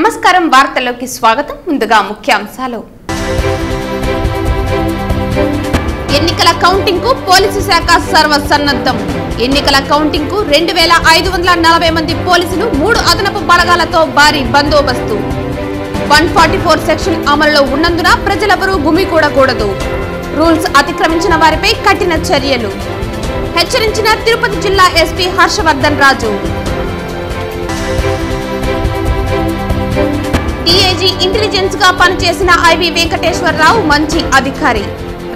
నమస్కారం వార్తల్లోకి స్వాగతం. ముందుగా ముఖ్యాంశాలు. ఎన్నికల కౌంటింగ్ కు పోలీసు శాఖ సర్వసన్నద్ధం. ఎన్నికల కౌంటింగ్ కు 2540 మంది పోలీసులు 3 అదనపు బలగాలతో భారీ బందోబస్తు. 144 సెక్షన్ అమలులో ఉన్నందున ప్రజలెవరూ గుమికూడకూడదు. రూల్స్ అతిక్రమించిన వారిపై కఠిన చర్యలు హెచ్చరించిన తిరుపతి జిల్లా ఎస్పీ హర్షవర్ధన్ రాజు. డిఐజీ ఇంటెలిజెన్స్ గా పనిచేసిన ఐవి వెంకటేశ్వరరావు మంచి అధికారి.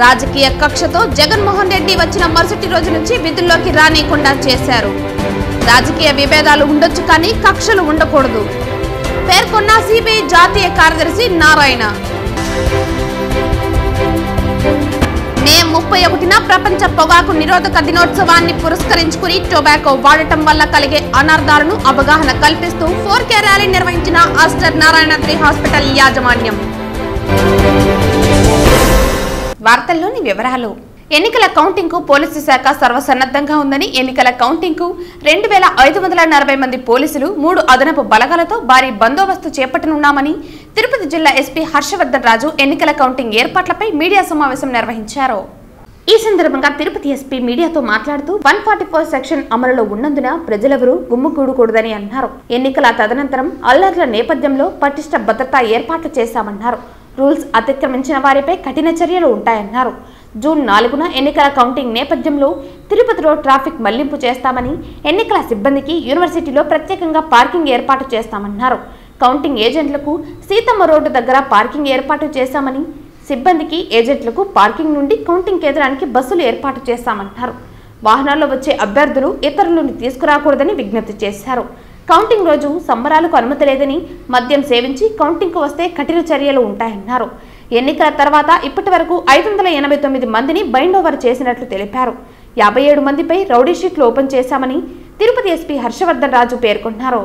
రాజకీయ కక్షతో జగన్మోహన్ రెడ్డి వచ్చిన మరుసటి రోజు నుంచి విధుల్లోకి రానియకుండా చేశారు. రాజకీయ విభేదాలు ఉండొచ్చు కానీ కక్షలు ఉండకూడదు పేర్కొన్న సిబిఐ జాతీయ కార్యదర్శి నారాయణ. మే 31న ప్రపంచ పొగాకు నిరోధక దినోత్సవాన్ని పురస్కరించుకుని టొబాకో వాడటం వల్ల కలిగే అనర్థాలను అవగాహన కల్పిస్తూ 4K ర్యాలీ నిర్వహించిన ఆస్టర్ నారాయణాద్రి హాస్పిటల్ యాజమాన్యం. వార్తల్లోని వివరాలు. ఎన్నికల కౌంటింగ్ కు పోలీసు శాఖ సర్వసన్నద్ధంగా ఉందని, ఎన్నికల కౌంటింగ్ కు 2540 మంది పోలీసులు 3 అదనపు బలగాలతో భారీ బందోబస్తు చేపట్టనున్నామని తిరుపతి జిల్లా ఎస్పీ హర్షవర్ధన్ రాజు ఎన్నికల కౌంటింగ్ ఏర్పాట్లపై మీడియా సమావేశం నిర్వహించారు. ఈ సందర్భంగా తిరుపతి ఎస్పీ మీడియాతో మాట్లాడుతూ 144 సెక్షన్ అమలులో ఉన్నందున ప్రజలెవరూ గుమ్ముకూడకూడదని అన్నారు. ఎన్నికల తదనంతరం అల్లర్ల నేపథ్యంలో పటిష్ట భద్రతా ఏర్పాట్లు చేశామన్నారు. రూల్స్ అతిక్రమించిన వారిపై కఠిన చర్యలు ఉంటాయన్నారు. జూన్ 4న ఎన్నికల కౌంటింగ్ నేపథ్యంలో తిరుపతిలో ట్రాఫిక్ మళ్లింపు చేస్తామని, ఎన్నికల సిబ్బందికి యూనివర్సిటీలో ప్రత్యేకంగా పార్కింగ్ ఏర్పాటు చేస్తామన్నారు. కౌంటింగ్ ఏజెంట్లకు సీతమ్మ రోడ్డు దగ్గర పార్కింగ్ ఏర్పాటు చేశామని, సిబ్బందికి ఏజెంట్లకు పార్కింగ్ నుండి కౌంటింగ్ కేంద్రానికి బస్సులు ఏర్పాటు చేస్తామన్నారు. వాహనాల్లో వచ్చే అభ్యర్థులు ఇతరులను తీసుకురాకూడదని విజ్ఞప్తి చేశారు. కౌంటింగ్ రోజు సంబరాలకు అనుమతి లేదని, మద్యం సేవించి కౌంటింగ్కు వస్తే కఠిన చర్యలు ఉంటాయన్నారు. ఎన్నికల తర్వాత ఇప్పటి వరకు 589 మందిని బైండ్ ఓవర్ చేసినట్లు తెలిపారు. 57 మందిపై రౌడీ షీట్లు ఓపెన్ చేశామని తిరుపతి ఎస్పీ హర్షవర్ధన్ రాజు పేర్కొన్నారు.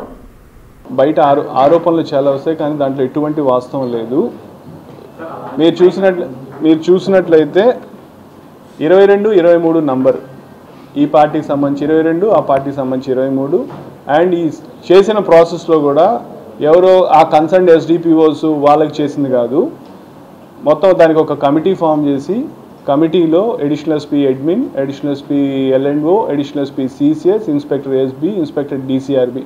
బయట ఆరోపణలు చాలా వస్తాయి కానీ దాంట్లో ఎటువంటి వాస్తవం లేదు. మీరు చూసినట్లయితే 22, 23 నంబర్ ఈ పార్టీకి సంబంధించి 22, ఆ పార్టీకి సంబంధించి 23 అండ్ ఈ చేసిన ప్రాసెస్లో కూడా ఎవరో ఆ కన్సర్న్ ఎస్డిపిఓస్ వాళ్ళకి చేసింది కాదు. మొత్తం దానికి ఒక కమిటీ ఫామ్ చేసి కమిటీలో additional SP admin, additional SP L and O, additional SP CCS, inspector SB, inspector DCRB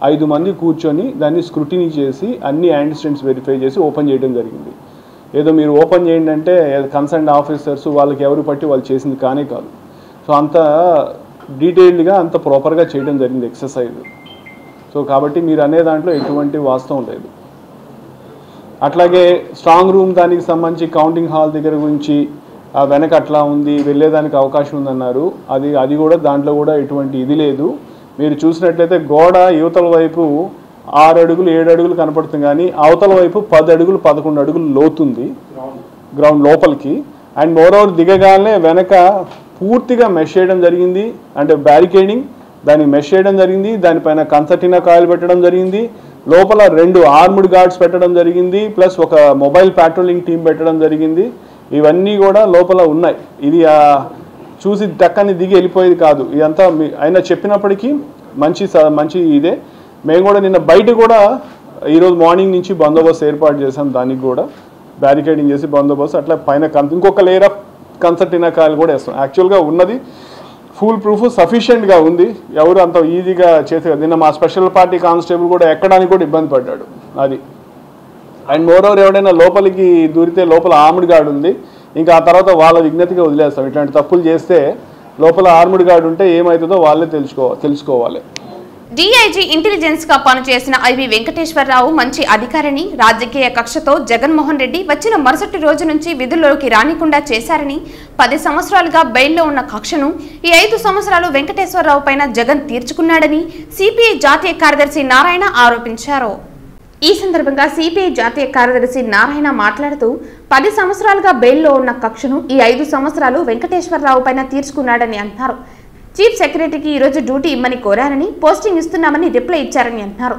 5 మంది కూర్చొని దాన్ని స్క్రూటినీ చేసి అన్ని యాంటిసిడెంట్స్ వెరిఫై చేసి ఓపెన్ చేయడం జరిగింది. ఏదో మీరు ఓపెన్ చేయండి అంటే కన్సర్న్ ఆఫీసర్స్ వాళ్ళకి ఎవరు పట్టి వాళ్ళు చేసింది కానే కాదు. సో అంత డీటెయిల్డ్గా అంత ప్రాపర్గా చేయడం జరిగింది ఎక్సర్సైజ్. సో కాబట్టి మీరు అనే దాంట్లో ఎటువంటి వాస్తవం లేదు. అట్లాగే స్ట్రాంగ్ రూమ్ దానికి సంబంధించి కౌంటింగ్ హాల్ దగ్గర గురించి వెనక అట్లా ఉంది, వెళ్ళేదానికి అవకాశం ఉందన్నారు. అది కూడా దాంట్లో కూడా ఎటువంటి ఇది లేదు. మీరు చూసినట్లయితే గోడ యువతల వైపు 6 అడుగులు 7 అడుగులు కనపడుతుంది కానీ అవతల వైపు 10 అడుగులు 11 అడుగులు లోతుంది గ్రౌండ్ లోపలికి. అండ్ మోరోవర్ దిగగానే వెనక పూర్తిగా మెష్ చేయడం జరిగింది, అంటే బ్యారికేడింగ్ దాన్ని మెష్ చేయడం జరిగింది. దానిపైన కన్సర్టినా కాయిల్ పెట్టడం జరిగింది. లోపల 2 ఆర్మ్డ్ గార్డ్స్ పెట్టడం జరిగింది, ప్లస్ ఒక మొబైల్ ప్యాట్రోలింగ్ టీం పెట్టడం జరిగింది. ఇవన్నీ కూడా లోపల ఉన్నాయి. ఇది చూసి టక్కని దిగి వెళ్ళిపోయేది కాదు. ఇదంతా ఆయన చెప్పినప్పటికీ మంచి ఇదే. మేము కూడా నిన్న బయట కూడా ఈరోజు మార్నింగ్ నుంచి బందోబస్తు ఏర్పాటు చేసాం. దానికి కూడా బ్యారికేడింగ్ చేసి బందోబస్తు అట్లా పైన ఇంకొక లేయర్ ఆఫ్ కన్సర్టినా కాయిల్ కూడా వేస్తాం. యాక్చువల్గా ఉన్నది ఫుల్ ప్రూఫ్ సఫిషియెంట్గా ఉంది. ఎవరు అంత ఈజీగా చేసే నిన్న మా స్పెషల్ పార్టీ కానిస్టేబుల్ కూడా ఎక్కడానికి కూడా ఇబ్బంది పడ్డాడు అది. అండ్ మోరోవర్ ఎవడైనా లోపలికి దూరితే లోపల ఆర్మ్డ్ గార్డ్ ఉంది. ఇంకా ఆ తర్వాత వాళ్ళ విజ్ఞతగా వదిలేస్తాం. ఇట్లాంటి తప్పులు చేస్తే లోపల ఆర్మ్డ్ గార్డ్ ఉంటే ఏమవుతుందో వాళ్ళే తెలుసుకోవాలి. డిఐజీ ఇంటెలిజెన్స్ గా పనిచేసిన ఐవి వెంకటేశ్వరరావు మంచి అధికారిని. రాజకీయ కక్షతో జగన్మోహన్ రెడ్డి వచ్చిన మరుసటి రోజు నుంచి విధుల్లోకి రానికుండా చేశారని, 10 సంవత్సరాలుగా బెయిల్లో ఉన్న కక్షను ఈ 5 సంవత్సరాలు వెంకటేశ్వరరావు పైన జగన్ తీర్చుకున్నాడని సిపిఐ జాతీయ కార్యదర్శి నారాయణ ఆరోపించారు. ఈ సందర్భంగా సిపిఐ జాతీయ కార్యదర్శి నారాయణ మాట్లాడుతూ 10 సంవత్సరాలుగా బెయిల్లో ఉన్న కక్షను ఈ 5 సంవత్సరాలు వెంకటేశ్వరరావు పైన తీర్చుకున్నాడని అన్నారు. చీఫ్ సెక్రటరీకి ఈరోజు డ్యూటీ ఇమ్మని కోరారని, పోస్టింగ్ ఇస్తున్నామని రిప్లై ఇచ్చారని అన్నారు.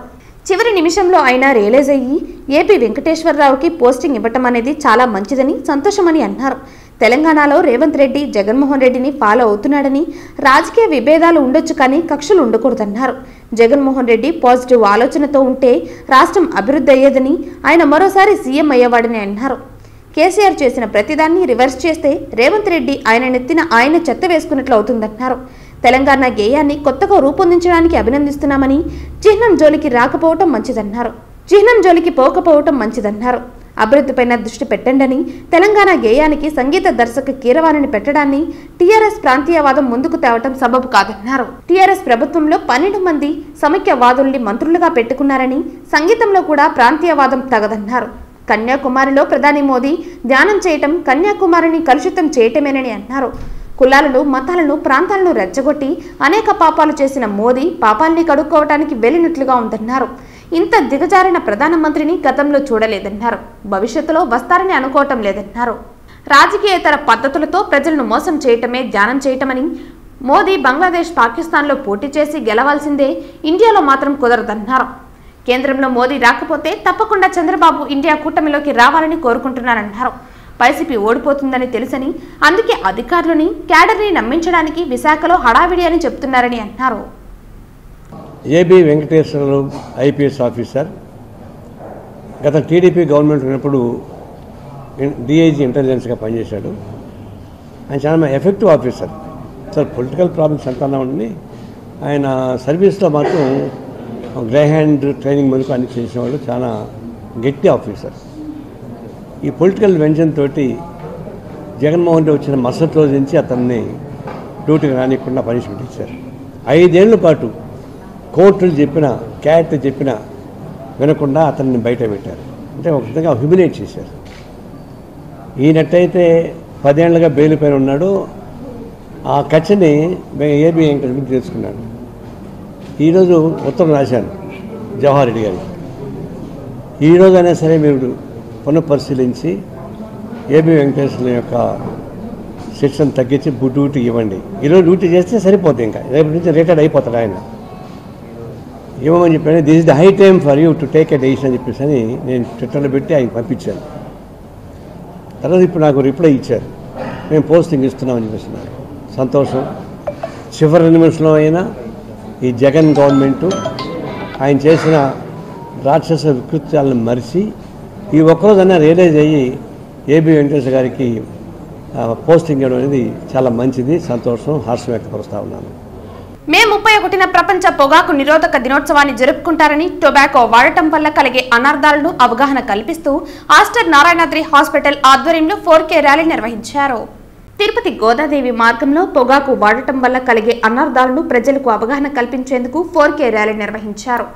చివరి నిమిషంలో అయినా రియలైజ్ అయ్యి ఏపీ వెంకటేశ్వరరావుకి పోస్టింగ్ ఇవ్వటం అనేది చాలా మంచిదని, సంతోషమని అన్నారు. తెలంగాణలో రేవంత్ రెడ్డి జగన్మోహన్ రెడ్డిని ఫాలో అవుతున్నాడని, రాజకీయ విభేదాలు ఉండొచ్చు కానీ కక్షలు ఉండకూడదన్నారు. జగన్మోహన్ రెడ్డి పాజిటివ్ ఆలోచనతో ఉంటే రాష్ట్రం అభివృద్ధి అయ్యేదని, ఆయన మరోసారి సీఎం అయ్యేవాడని అన్నారు. కేసీఆర్ చేసిన ప్రతిదాన్ని రివర్స్ చేస్తే రేవంత్ రెడ్డి ఆయన నెత్తిన ఆయన చెత్త వేసుకున్నట్లు అవుతుందన్నారు. తెలంగాణ గేయాన్ని కొత్తగా రూపొందించడానికి అభినందిస్తున్నామని, చిహ్నం జోలికి రాకపోవటం మంచిదన్నారు. చిహ్నం జోలికి పోకపోవటం మంచిదన్నారు. అభివృద్ధిపైన దృష్టి పెట్టండని, తెలంగాణ గేయానికి సంగీత దర్శక కీరవాణిని పెట్టడాన్ని టీఆర్ఎస్ ప్రాంతీయవాదం ముందుకు తేవటం సబబు కాదన్నారు. టీఆర్ఎస్ ప్రభుత్వంలో 12 మంది సమైక్యవాదుల్ని మంత్రులుగా పెట్టుకున్నారని, సంగీతంలో కూడా ప్రాంతీయవాదం తగదన్నారు. కన్యాకుమారిలో ప్రధాని మోదీ ధ్యానం చేయటం కన్యాకుమారిని కలుషితం చేయటమేనని అన్నారు. కులాలను, మతాలను, ప్రాంతాలను రెచ్చగొట్టి అనేక పాపాలు చేసిన మోదీ పాపాల్ని కడుక్కోవటానికి వెళ్ళినట్లుగా ఉందన్నారు. ఇంత దిగజారిన ప్రధానమంత్రిని గతంలో చూడలేదన్నారు. భవిష్యత్తులో వస్తారని అనుకోవటం లేదన్నారు. రాజకీయేతర పద్ధతులతో ప్రజలను మోసం చేయటమే ధ్యానం చేయటమని, మోదీ బంగ్లాదేశ్, పాకిస్తాన్లో పోటీ చేసి గెలవాల్సిందే, ఇండియాలో మాత్రం కుదరదన్నారు. కేంద్రంలో మోదీ రాకపోతే తప్పకుండా చంద్రబాబు ఇండియా కూటమిలోకి రావాలని కోరుకుంటున్నారన్నారు. వైసీపీ ఓడిపోతుందని తెలుసని, అందుకే అధికారులని, క్యాడర్ని నమ్మించడానికి విశాఖలో హడావిడి అని చెప్తున్నారని అన్నారు. ఏబి వెంకటేశ్వరరావు ఐపీఎస్ ఆఫీసర్ గత టీడీపీ గవర్నమెంట్ ఉన్నప్పుడు డిఐజీ ఇంటెలిజెన్స్గా పనిచేశాడు. ఆయన చాలా effective officer. Sir political problems ఎంత ఉండి ఆయన సర్వీస్లో మాత్రం గ్రే హ్యాండ్ ట్రైనింగ్ మనకు అన్ని చేసేవాడు. చాలా గట్టి ఆఫీసర్. ఈ పొలిటికల్ వెంజన్ తోటి జగన్మోహన్ రెడ్డి వచ్చిన మరుసటి రోజు నుంచి అతన్ని డ్యూటీకి రానికుండా పనిష్మెంట్ ఇచ్చారు. 5 ఏళ్ల పాటు కోర్టులు చెప్పిన, క్యాట్ చెప్పిన వినకుండా అతన్ని బయట పెట్టారు. అంటే ఒక విధంగా హ్యూమిలేట్ చేశారు. ఈయనట్టయితే 10 ఏళ్లుగా బెయిల్ పైన ఉన్నాడు. ఆ కచ్చని ఏబి వెంకటేశ్వర తెలుసుకున్నాడు. ఈరోజు ఉత్తరం రాశాను జవహర్ రెడ్డి గారికి. ఈరోజైనా సరే మీరు పునఃపరిశీలించి ఏబి వెంకటేశ్వర యొక్క శిక్షను తగ్గించి డ్యూటీ ఇవ్వండి. ఈరోజు డ్యూటీ చేస్తే సరిపోతుంది. ఇంకా రేపు నుంచి రిటైర్డ్ అయిపోతాడు ఆయన. ఇవ్వమని చెప్పాను. This is the high time for you to take a decision అని చెప్పేసి అని నేను ట్విట్టర్లో పెట్టి ఆయన పంపించాను. తర్వాత ఇప్పుడు నాకు రిప్లై ఇచ్చారు, మేము పోస్టింగ్ ఇస్తున్నామని చెప్పేస్తున్నారు. సంతోషం. చివరి నిమిషంలో అయినా ఈ జగన్ గవర్నమెంటు ఆయన చేసిన రాక్షస వికృత్యాలను మరిచి ఈ ఒక్కరోజైనా రియలైజ్ అయ్యి ఏబి వెంకటేశ్వర గారికి పోస్టింగ్ ఇవ్వడం అనేది చాలా మంచిది. సంతోషం, హర్షం వ్యక్తపరుస్తూ ఉన్నాను. మే 31న ప్రపంచ పొగాకు నిరోధక దినోత్సవాన్ని జరుపుకుంటారని, టొబాకో వాడటం వల్ల కలిగే అనర్థాలను అవగాహన కల్పిస్తూ ఆస్టర్ నారాయణాద్రి హాస్పిటల్ ఆధ్వర్యంలో 4K ర్యాలీ నిర్వహించారు. తిరుపతి గోదాదేవి మార్గంలో పొగాకు వాడటం వల్ల కలిగే అనర్థాలను ప్రజలకు అవగాహన కల్పించేందుకు 4K ర్యాలీ నిర్వహించారు.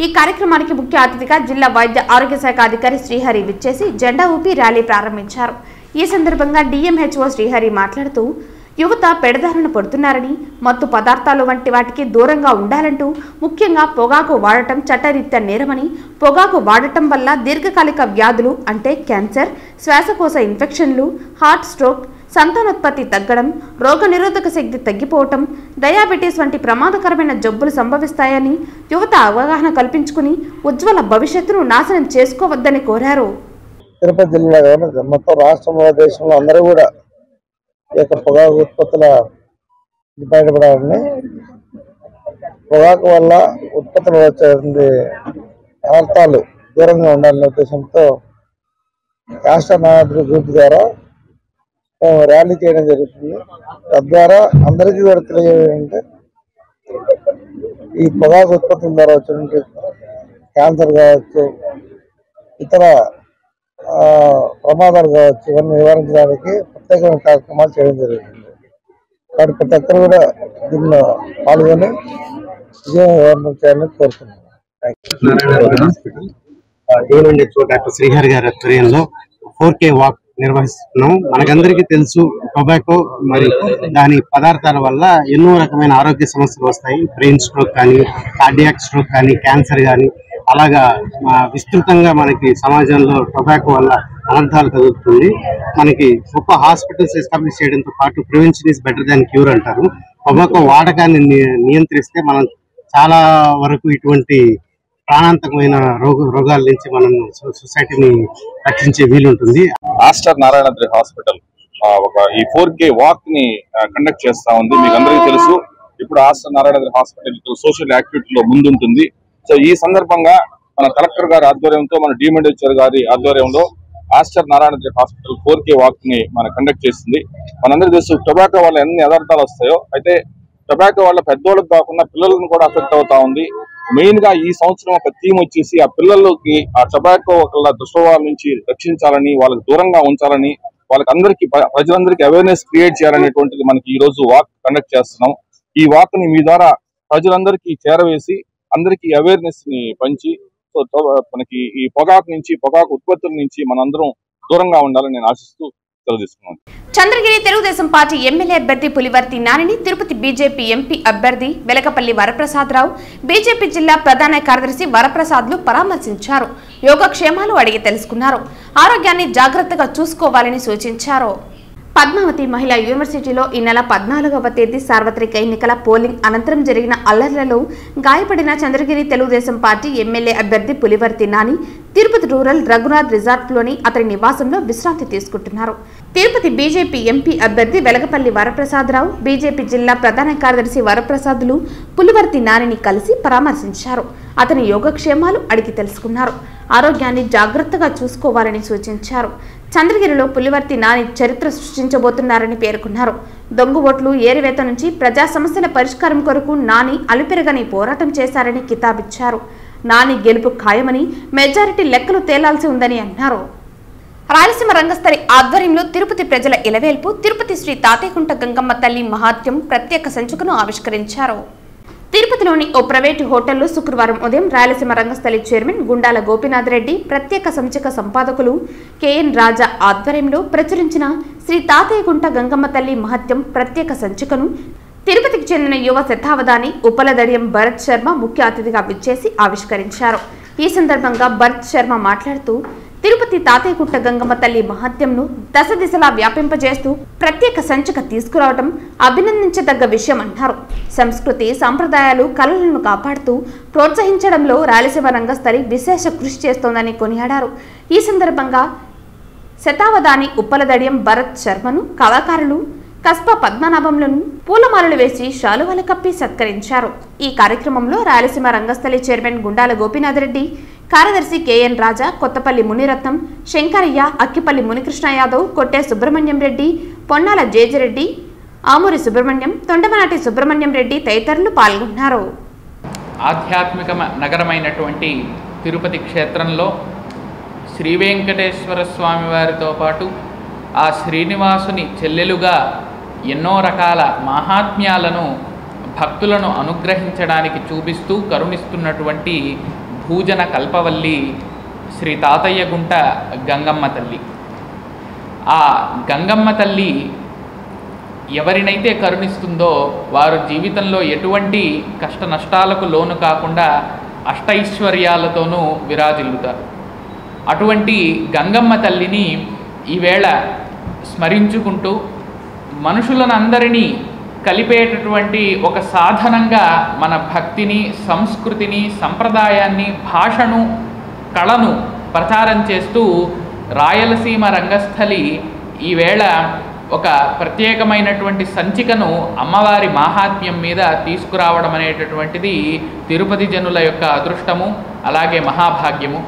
ఈ కార్యక్రమానికి ముఖ్య అతిథిగా జిల్లా వైద్య ఆరోగ్య శాఖ అధికారి శ్రీహరి విచ్చేసి జెండా ఊపి ర్యాలీ ప్రారంభించారు. ఈ సందర్భంగా డిఎంహెచ్ఓ శ్రీహరి మాట్లాడుతూ, యువత పెడదారిన పడుతున్నారని, మత్తు పదార్థాలు వంటి వాటికి దూరంగా ఉండాలంటూ, ముఖ్యంగా పొగాకు వాడటం చట్టరీత్యా నేరమని, పొగాకు వాడటం వల్ల దీర్ఘకాలిక వ్యాధులు అంటే క్యాన్సర్, శ్వాసకోశ ఇన్ఫెక్షన్లు, హార్ట్ స్ట్రోక్, సంతానోత్పత్తి తగ్గడం, రోగనిరోధక శక్తి తగ్గిపోవటం, డయాబెటీస్ వంటి ప్రమాదకరమైన జబ్బులు సంభవిస్తాయని యువత అవగాహన కల్పించుకుని ఉజ్వల భవిష్యత్తును నాశనం చేసుకోవద్దని కోరారు. తిరుపతి జిల్లా మొత్తం రాష్ట్రంలో, దేశంలో అందరూ కూడా ఈ యొక్క పొగాకు ఉత్పత్తుల బయటపడాలని, పొగాకు వల్ల ఉత్పత్తులు వచ్చే అనర్థాలు దూరంగా ఉండాలనే ఉద్దేశంతో ఆస్టర్ నారాయణాద్రి గ్రూప్ ద్వారా ర్యాలీ చేయడం జరుగుతుంది. తద్వారా అందరికీ కూడా తెలియజేయాలంటే ఈ పొగాకు ఉత్పత్తుల ద్వారా వచ్చినటువంటి క్యాన్సర్ కావచ్చు, ఇతర ప్రమాదాలు కావచ్చు, ఇవన్నీ నివారించడానికి ప్రత్యేకమైన కార్యక్రమాలు చేయడం జరుగుతుంది. కాబట్టి ప్రతి ఒక్కరు కూడా దీనిలో పాల్గొని విజయవంతం చేయాలని కోరుతున్నాను. డాక్టర్ శ్రీహరి గారి ఆధ్వర్యంలో 4K వాక్ నిర్వహిస్తున్నాం. మనకందరికీ తెలుసు, టొబాకో మరి దాని పదార్థాల వల్ల ఎన్నో రకమైన ఆరోగ్య సమస్యలు వస్తాయి. బ్రెయిన్ స్ట్రోక్ కానీ, కార్డియాక్ స్ట్రోక్ కానీ, క్యాన్సర్ కానీ, అలాగా విస్తృతంగా మనకి సమాజంలో టొబాకో వల్ల అనర్థాలు కలుగుతుంది. మనకి గొప్ప హాస్పిటల్స్ ఎస్టాబ్లిష్ చేయడంతో పాటు prevention is better than cure అంటారు. టొబాకో వాడకాన్ని నియంత్రిస్తే మనం చాలా వరకు ఇటువంటి ప్రాణాంతకమైన రోగాల నుంచి మనం సొసైటీని రక్షించే వీలుంటుంది. ఆస్టర్ నారాయణాద్రి హాస్పిటల్ ఒక ఈ 4K వాక్ ని కండక్ట్ చేస్తా ఉంది. మీకు అందరికీ తెలుసు, ఇప్పుడు ఆస్టర్ నారాయణ హాస్పిటల్ సోషల్ యాక్టివిటీలో ముందుంటుంది. సో ఈ సందర్భంగా మన కలెక్టర్ గారి ఆధ్వర్యంతో, మన డిఎంఎడ్హెచ్ఆర్ గారి ఆధ్వర్యంలో Aster Narayana hospital 4K walk ని మనం కండక్ట్ చేస్తుంది. మనందరికీ తెలుసు టొబాకో వల్ల ఎన్ని అనర్థాలు వస్తాయో, అయితే టొబాకో వల్ల పెద్దోళ్ళకి కాకుండా పిల్లలను కూడా అఫెక్ట్ అవుతా ఉంది. మెయిన్ గా ఈ సంవత్సరం ఒక థీమ్ వచ్చేసి ఆ పిల్లలకి ఆ టొబాకో వల్ల దుష్ప్రభావాల నుంచి రక్షించాలని, వాళ్ళకి దూరంగా ఉంచాలని, వాళ్ళకి అందరికీ ప్రజలందరికీ అవేర్నెస్ క్రియేట్ చేయాలనేటువంటిది మనకి ఈ రోజు వాక్ కండక్ట్ చేస్తున్నాం. ఈ వాక్ ని మీ ద్వారా ప్రజలందరికీ చేరవేసి అందరికీ అవేర్నెస్ ని పంచి మనకి ఈ పొగాకు ఉత్పత్తుల నుంచి మనందరం దూరంగా ఉండాలని నేను ఆశిస్తూ తెలుసుకున్నాను. చంద్రగిరి తెలుగుదేశం పార్టీ ఎమ్మెల్యే అభ్యర్థి పులివర్తి నానిని తిరుపతి బీజేపీ ఎంపీ అభ్యర్థి వెలకపల్లి వరప్రసాదరావు, బీజేపీ జిల్లా ప్రధాన కార్యదర్శి వరప్రసాద్లు పరామర్శించారు. యోగక్షేమాలు అడిగి తెలుసుకున్నారు. ఆరోగ్యాన్ని జాగ్రత్తగా చూసుకోవాలని సూచించారు. పద్మావతి మహిళా యూనివర్సిటీలో ఈ నెల 14వ తేదీ సార్వత్రిక ఎన్నికల పోలింగ్ అనంతరం జరిగిన అల్లర్లలో గాయపడిన చంద్రగిరి తెలుగుదేశం పార్టీ ఎమ్మెల్యే అభ్యర్థి పులివర్తి నాని తిరుపతి రూరల్ రఘునాథ్ రిసార్ట్లోని అతని నివాసంలో విశ్రాంతి తీసుకుంటున్నారు. తిరుపతి బీజేపీ ఎంపీ అభ్యర్థి వెలగపల్లి వరప్రసాదరావు, బీజేపీ జిల్లా ప్రధాన కార్యదర్శి వరప్రసాద్లు పులివర్తి నానిని కలిసి పరామర్శించారు. అతని యోగక్షేమాలు అడిగి తెలుసుకున్నారు. ఆరోగ్యాన్ని జాగ్రత్తగా చూసుకోవాలని సూచించారు. చంద్రగిరిలో పులివర్తి నాని చరిత్ర సృష్టించబోతున్నారని పేర్కొన్నారు. దొంగ ఓట్లు ఏరివేత నుంచి ప్రజా సమస్యల పరిష్కారం కొరకు నాని అలుపెరగని పోరాటం చేశారని కితాబిచ్చారు. నాని గెలుపు ఖాయమని, మెజారిటీ లెక్కలు తేలాల్సి ఉందని అన్నారు. రాయలసీమ రంగస్థలి ఆధ్వర్యంలో తిరుపతి ప్రజల ఇలవేల్పు తిరుపతి శ్రీ తాతయ్యకుంట గంగమ్మ తల్లి మహాత్యం ప్రత్యేక సంచికను ఆవిష్కరించారు. తిరుపతిలోని ఓ ప్రైవేటు హోటల్లో శుక్రవారం ఉదయం రాయలసీమ రంగస్థలి చైర్మన్ గుండాల గోపీనాథ్ రెడ్డి, ప్రత్యేక సంచిక సంపాదకులు కెఎన్ రాజా ఆధ్వర్యంలో ప్రచురించిన శ్రీ తాతయ్యకుంట గంగమ్మ తల్లి మహత్యం ప్రత్యేక సంచికను తిరుపతికి చెందిన యువ శతావధాని ఉప్పలదడియం భరత్ శర్మ ముఖ్య అతిథిగా విచ్చేసి ఆవిష్కరించారు. ఈ సందర్భంగా భరత్ శర్మ మాట్లాడుతూ, తిరుపతి తాతయ్యకుంట గంగమ్మ తల్లి మహత్యంను దశ దిశలా వ్యాపింపజేస్తూ ప్రత్యేక సంచిక తీసుకురావడం అభినందించదగ్గ విషయం అన్నారు. సంస్కృతి, సంప్రదాయాలు, కళలను కాపాడుతూ ప్రోత్సహించడంలో రాయలసీమ రంగస్థలి విశేష కృషి చేస్తోందని కొనియాడారు. ఈ సందర్భంగా శతావధాని ఉప్పలదడియం భరత్ శర్మను కళాకారులు కస్బా పద్మనాభంలను పూలమాలలు వేసి శాలువాలు కప్పి సత్కరించారు. ఈ కార్యక్రమంలో రాయలసీమ రంగస్థలి చైర్మన్ గుండాల గోపీనాథ్ రెడ్డి, కార్యదర్శి కెఎన్ రాజా, కొత్తపల్లి మునిరత్నం, శంకరయ్య, అక్కిపల్లి మునికృష్ణ యాదవ్, కొట్టే సుబ్రహ్మణ్యం రెడ్డి, పొన్నాల జేజిరెడ్డి, ఆమూరి సుబ్రహ్మణ్యం, తొండమనాటి సుబ్రహ్మణ్యం రెడ్డి తదితరులు పాల్గొన్నారు. ఆధ్యాత్మిక నగరమైనటువంటి తిరుపతి క్షేత్రంలో శ్రీ వెంకటేశ్వర స్వామి వారితో పాటు ఆ శ్రీనివాసుని చెల్లెలుగా ఎన్నో రకాల మహాత్మ్యాలను భక్తులను అనుగ్రహించడానికి చూపిస్తూ కరుణిస్తున్నటువంటి భూజన కల్పవల్లి శ్రీ తాతయ్యగుంట గంగమ్మ తల్లి. ఆ గంగమ్మ తల్లి ఎవరినైతే కరుణిస్తుందో వారు జీవితంలో ఎటువంటి కష్ట నష్టాలకు లోను కాకుండా అష్టైశ్వర్యాలతోనూ విరాజిల్లుతారు. అటువంటి గంగమ్మ తల్లిని ఈవేళ స్మరించుకుంటూ మనుషులనందరినీ కలిపేటటువంటి ఒక సాధనంగా మన భక్తిని, సంస్కృతిని, సంప్రదాయాన్ని, భాషను, కళను ప్రచారం చేస్తూ రాయలసీమ రంగస్థలి ఈవేళ ఒక ప్రత్యేకమైనటువంటి సంచికను అమ్మవారి మాహాత్మ్యం మీద తీసుకురావడం అనేటటువంటిది తిరుపతి జనుల యొక్క అదృష్టము, అలాగే మహాభాగ్యము.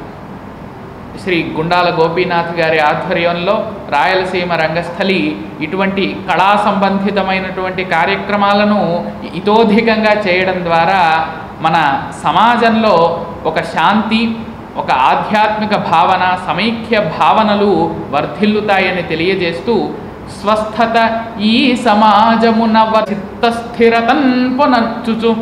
శ్రీ గుండాల గోపీనాథ్ గారి ఆధ్వర్యంలో రాయలసీమ రంగస్థలి ఇటువంటి కళా సంబంధితమైనటువంటి కార్యక్రమాలను ఇతోధికంగా చేయడం ద్వారా మన సమాజంలో ఒక శాంతి, ఒక ఆధ్యాత్మిక భావన, సమైక్య భావనలు వర్ధిల్లుతాయని తెలియజేస్తూ, స్వస్థత ఈ సమాజమున చిత్తస్థిరతన్ పునర్చుచు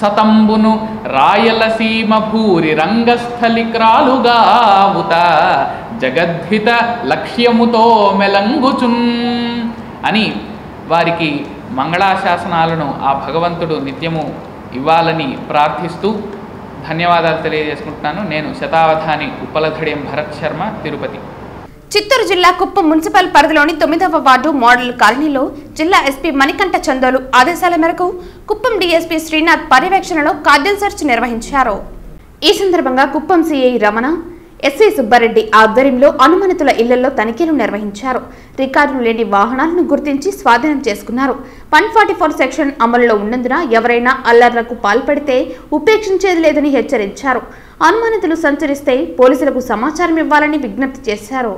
సతంబును రాయలసీమ భూరి రంగస్థలి క్రాలుగావుత జగద్ధిత లక్ష్యముతో మెలంగుచున్ అని వారికి మంగళాశాసనాలను ఆ భగవంతుడు నిత్యము ఇవ్వాలని ప్రార్థిస్తూ ధన్యవాదాలు తెలియజేసుకుంటున్నాను. నేను శతావధాని ఉప్పలధడియం భరత్ శర్మ, తిరుపతి. చిత్తూరు జిల్లా కుప్పం మున్సిపల్ పరిధిలోని 9వ వార్డు మోడల్ కాలనీలో జిల్లా ఎస్పీ మణికంఠ చందోలు ఆదేశాల మేరకు కుప్పం డీఎస్పీ శ్రీనాథ్ పర్యవేక్షణలో కార్డియల్ సెర్చ్ నిర్వహించారు. ఈ సందర్భంగా కుప్పం సిఐ రమణ, ఎస్ఐ సుబ్బారెడ్డి ఆధ్వర్యంలో అనుమానితుల ఇళ్లలో తనిఖీలు నిర్వహించారు. రికార్డులు లేని వాహనాలను గుర్తించి స్వాధీనం చేసుకున్నారు. 144 సెక్షన్ అమలులో ఉన్నందున ఎవరైనా అల్లర్లకు పాల్పడితే ఉపేక్షించేది లేదని హెచ్చరించారు. అనుమానితులు సంచరిస్తే పోలీసులకు సమాచారం ఇవ్వాలని విజ్ఞప్తి చేశారు.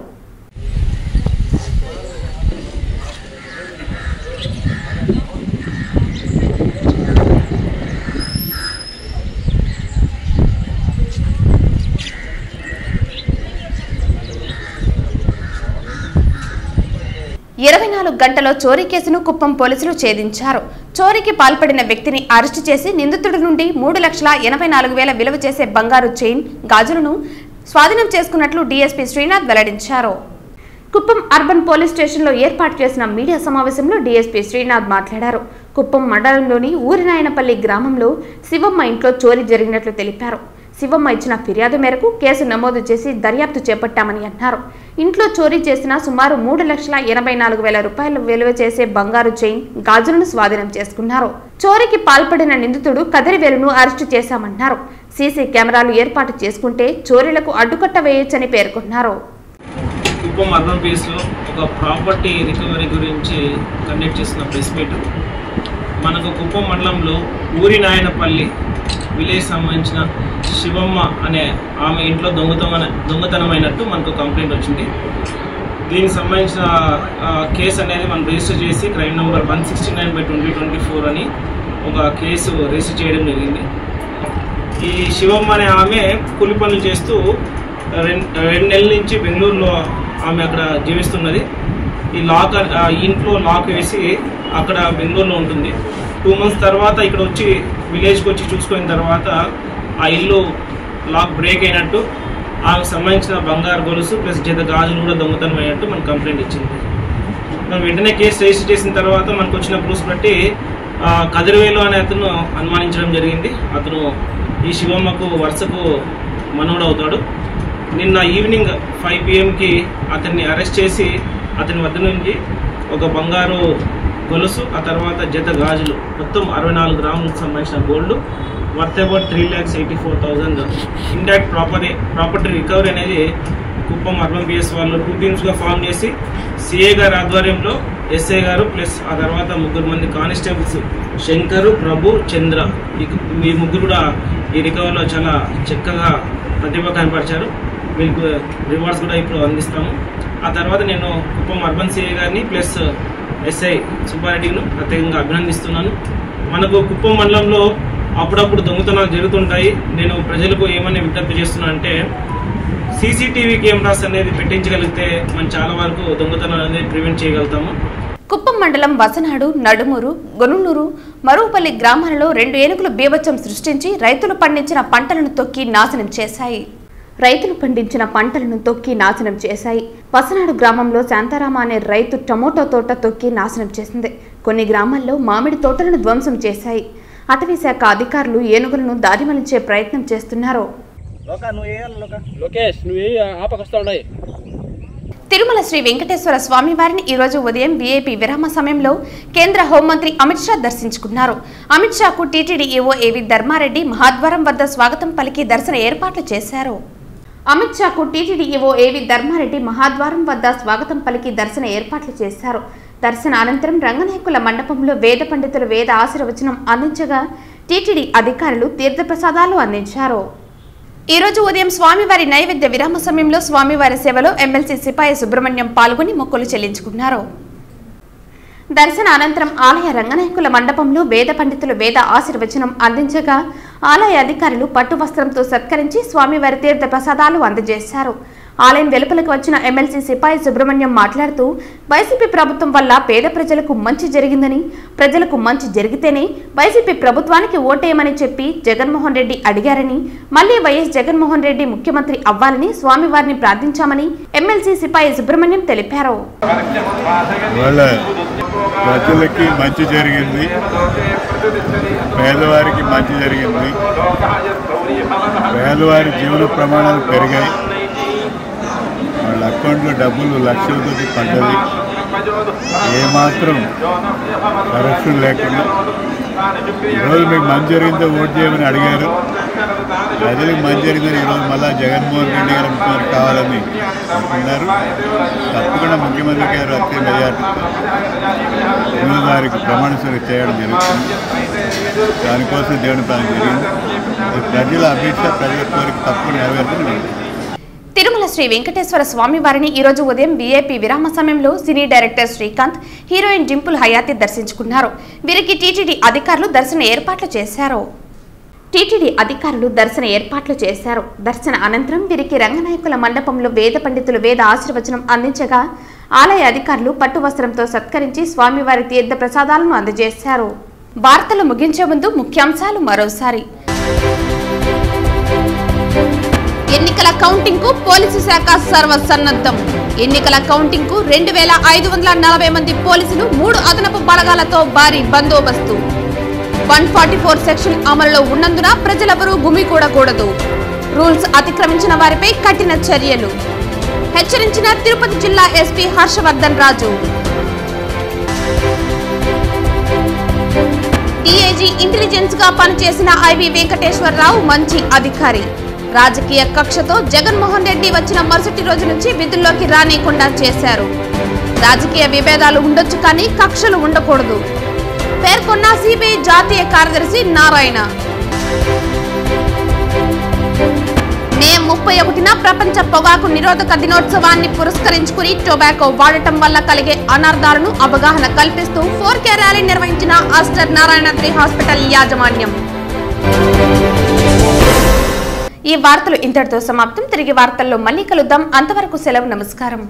ఇరవై 24 గంటలో చోరీ కేసును కుప్పం పోలీసులు ఛేదించారు. చోరీకి పాల్పడిన వ్యక్తిని అరెస్టు చేసి నిందితుడి నుండి 3,84,000 విలువ చేసే బంగారు చైన్, గాజులను స్వాధీనం చేసుకున్నట్లు డీఎస్పీ శ్రీనాథ్ వెల్లడించారు. కుప్పం అర్బన్ పోలీస్ స్టేషన్లో ఏర్పాటు చేసిన మీడియా సమావేశంలో డీఎస్పీ శ్రీనాథ్ మాట్లాడారు. కుప్పం మండలంలోని ఊరినాయనపల్లి గ్రామంలో శివమ్మ ఇంట్లో చోరీ జరిగినట్లు తెలిపారు. శివమ్మ ఇచ్చిన ఫిర్యాదు మేరకు కేసు నమోదు చేసి దర్యాప్తు చేపట్టామని అన్నారు. ఇంట్లో చోరీ చేసిన సుమారు 3,84,000 రూపాయలు విలువ చేసే బంగారు చైన్, గాజులను స్వాధీనం చేసుకున్నారు. చోరీకి పాల్పడిన నిందితుడు కదిరివేలును అరెస్టు చేశామన్నారు. సీసీ కెమెరాలు ఏర్పాటు చేసుకుంటే చోరీలకు అడ్డుకట్ట వేయొచ్చని పేర్కొన్నారు. కుప్పం అర్బన్ ప్లేస్లో ఒక ప్రాపర్టీ రికవరీ గురించి కండక్ట్ చేసిన ప్రెస్ మీట్. మనకు కుప్పం మండలంలో ఊరినాయనపల్లి విలేజ్ సంబంధించిన శివమ్మ అనే ఆమె ఇంట్లో దొంగతనమైనట్టు మనకు కంప్లైంట్ వచ్చింది. దీనికి సంబంధించిన కేసు అనేది మనం రిజిస్టర్ చేసి క్రైమ్ నెంబర్ 169/2024 అని ఒక కేసు రిజిస్టర్ చేయడం జరిగింది. ఈ శివమ్మ అనే ఆమె కూలి పనులు చేస్తూ 2 నెలల నుంచి బెంగళూరులో ఆమె అక్కడ జీవిస్తున్నది. ఈ ఇంట్లో లాక్ వేసి అక్కడ బెంగళూరులో ఉంటుంది. 2 మంత్స్ తర్వాత ఇక్కడ వచ్చి విలేజ్కి వచ్చి చూసుకున్న తర్వాత ఆ ఇల్లు లాక్ బ్రేక్ అయినట్టు, ఆమెకు సంబంధించిన బంగారు గొలుసు ప్లస్ జత గాజులు కూడా దొంగతనం అయినట్టు మనకు కంప్లైంట్ ఇచ్చింది. మనం వెంటనే కేసు రిజిస్టర్ చేసిన తర్వాత మనకు వచ్చిన ప్రూఫ్స్ బట్టి కదిరివేలు అనే అతను అనుమానించడం జరిగింది. అతను ఈ శివమ్మకు వరుసకు మనోడవుతాడు. నిన్న ఈవినింగ్ 5 PM అతన్ని అరెస్ట్ చేసి అతని వద్ద నుంచి ఒక బంగారు గొలుసు, ఆ తర్వాత జత గాజులు, మొత్తం 64 గ్రాములకు సంబంధించిన gold worth about 3,84,000 indirect property recovery అనేది కుప్పం అర్బన్ పిఎస్ వాళ్ళు 2 టీమ్స్గా ఫామ్ చేసి సిఏ గారి ఆధ్వర్యంలో ఎస్ఐ గారు ప్లస్ ఆ తర్వాత 3 మంది కానిస్టేబుల్స్ శంకరు, ప్రభు, చంద్ర, ఈ ముగ్గురు కూడా ఈ రికవరీలో చాలా చక్కగా ప్రతిభ కనపరిచారు. వీళ్ళకు రివార్డ్స్ కూడా ఇప్పుడు అందిస్తాము. ఆ తర్వాత నేను కుప్పం అర్బన్ సిఏ గారిని ప్లస్ ఎస్ఐ సుబ్బారెడ్డిను ప్రత్యేకంగా అభినందిస్తున్నాను. మనకు కుప్పం మండలంలో అప్పుడప్పుడు దొంగతనాలు జరుగుతుంటాయి. నేను ప్రజలకు ఏమని విజ్ఞప్తి చేస్తున్నా అంటే సీసీటీవీ కెమెరాస్ అనేది పెట్టించగలిగితే మనం చాలా వరకు దొంగతనాలు అనేది ప్రివెంట్ చేయగలుగుతాము. కుప్పం మండలం వసనాడు, నడుమూరు, గొనున్నూరు, మరువుపల్లి గ్రామాలలో 2 ఏనుగులు బీభత్సం సృష్టించి రైతులు పండించిన పంటలను తొక్కి నాశనం చేశాయి. వసనాడు గ్రామంలో శాంతారామ అనే రైతు టమోటో తోట తొక్కి నాశనం చేసింది. కొన్ని గ్రామాల్లో మామిడి తోటలను ధ్వంసం చేశాయి. అటవీ శాఖ అధికారులు ఏనుగులను దారి మళ్లించే ప్రయత్నం చేస్తున్నారు. తిరుమల శ్రీ వెంకటేశ్వర స్వామి వారిని ఈ రోజు ఉదయం వీఐపీ విరామ సమయంలో కేంద్ర హోంమంత్రి అమిత్ షా దర్శించుకున్నారు. అమిత్ షాకు టీటీడీ ఈవో ఏవి ధర్మారెడ్డి మహాద్వారం వద్ద స్వాగతం పలికి దర్శన ఏర్పాట్లు చేశారు. అమిత్ షాకు టీటీడీ ఈవో ఏవి ధర్మారెడ్డి మహాద్వారం వద్ద స్వాగతం పలికి దర్శన ఏర్పాట్లు చేశారు. దర్శన అనంతరం రంగనాయకుల మండపంలో వేద పండితులు వేద ఆశీర్వచనం అందించగా టీటీడీ అధికారులు తీర్థప్రసాదాలు అందించారు. ఈ రోజు ఉదయం స్వామివారి నైవేద్య విరామ సమయంలో స్వామివారి సేవలో ఎమ్మెల్సీ సిపాయి సుబ్రహ్మణ్యం పాల్గొని మొక్కులు చెల్లించుకున్నారు. దర్శన అనంతరం ఆలయ రంగనాయకుల మండపంలో వేద పండితులు వేద ఆశీర్వచనం అందించగా ఆలయ అధికారులు పట్టు వస్త్రంతో సత్కరించి స్వామివారి తీర్థ ప్రసాదాలు అందజేశారు. ఆలయం వెలుపలకు వచ్చిన ఎమ్మెల్సీ సిపాయి సుబ్రహ్మణ్యం మాట్లాడుతూ వైసీపీ ప్రభుత్వం వల్ల పేద ప్రజలకు మంచి జరిగిందని, ప్రజలకు మంచి జరిగితేనే వైసీపీ ప్రభుత్వానికి ఓటేయమని చెప్పి జగన్మోహన్ రెడ్డి అడిగారని, మళ్లీ వైఎస్ జగన్మోహన్ రెడ్డి ముఖ్యమంత్రి అవ్వాలని స్వామివారిని ప్రార్థించామని ఎమ్మెల్సీ సిపాయి సుబ్రహ్మణ్యం తెలిపారు. ప్రజలకి మంచి జరిగింది, పేదవారికి మంచి జరిగింది, పేదవారి జీవన ప్రమాణాలు పెరిగాయి, వాళ్ళ అకౌంట్లో డబ్బులు లక్షల కొద్ది పడ్డది. ఏమాత్రం కరప్షన్ లేకుండా ఈరోజు మీకు మంచి జరిగిందో ఓటు చేయమని అడిగారు. ప్రజలకు మంచి జరిగిందని ఈరోజు మళ్ళా జగన్మోహన్ రెడ్డి గారు ముఖ్యమంత్రి కావాలని అనుకున్నారు. తప్పకుండా ముఖ్యమంత్రి గారు అత్యంత మెజార్టీతో 8వ తారీఖు ప్రమాణ స్వీకారం చేయడం జరుగుతుంది. దానికోసం దేవుని పని జరిగింది. ప్రజల అభిష్ట ప్రజల కోరిక తప్పకుండా నెరవేర్చని తిరుమల శ్రీ వెంకటేశ్వర స్వామి వారిని ఈరోజు ఉదయం వీఐపీ విరామ సమయంలో సినీ డైరెక్టర్ శ్రీకాంత్, హీరోయిన్ డింపుల్ హయాతి దర్శించుకున్నారు. వీరికి టీటీడీ అధికారులు దర్శన ఏర్పాట్లు చేశారు. దర్శన అనంతరం వీరికి రంగనాయకుల మండపంలో వేద పండితులు వేద ఆశీర్వచనం అందించగా ఆలయ అధికారులు పట్టు వస్త్రంతో సత్కరించి స్వామివారి తీర్థ ప్రసాదాలను అందజేశారు. వార్తలు ముగించే ముందు ముఖ్యాంశాలు మరోసారి. ఎన్నికల కౌంటింగ్ కు పోలీసు శాఖ సర్వసన్నద్ధం. ఎన్నికల కౌంటింగ్ కు 2540 మంది పోలీసులు, 3 అదనపు బలగాలతో భారీ బందోబస్తు. 144 సెక్షన్ అమలులో ఉన్నందున ప్రజలెవరూ గుమికూడకూడదు. రూల్స్ అతిక్రమించిన వారిపై కఠిన చర్యలు. హెచ్చరించిన తిరుపతి జిల్లా ఎస్పీ హర్షవర్ధన్ రాజు. డీఐజీ ఇంటెలిజెన్స్ గా పనిచేసిన ఐవి వెంకటేశ్వరరావు మంచి అధికారి. రాజకీయ కక్షతో జగన్మోహన్ రెడ్డి వచ్చిన మరుసటి రోజు నుంచి విధుల్లోకి రానియకుండా చేశారు. రాజకీయ విభేదాలు ఉండొచ్చు కానీ కక్షలు ఉండకూడదు పేర్కొన్న సిబిఐ జాతీయ కార్యదర్శి నారాయణ. మే 31న ప్రపంచ పొగాకు నిరోధక దినోత్సవాన్ని పురస్కరించుకుని టొబాకో వాడటం వల్ల కలిగే అనర్థాలను అవగాహన కల్పిస్తూ 4K ర్యాలీ నిర్వహించిన ఆస్టర్ నారాయణాద్రి హాస్పిటల్ యాజమాన్యం. ఈ వార్తలు ఇంతటితో సమాప్తం. తిరిగి వార్తల్లో మళ్ళీ కలుద్దాం. అంతవరకు సెలవు. నమస్కారం.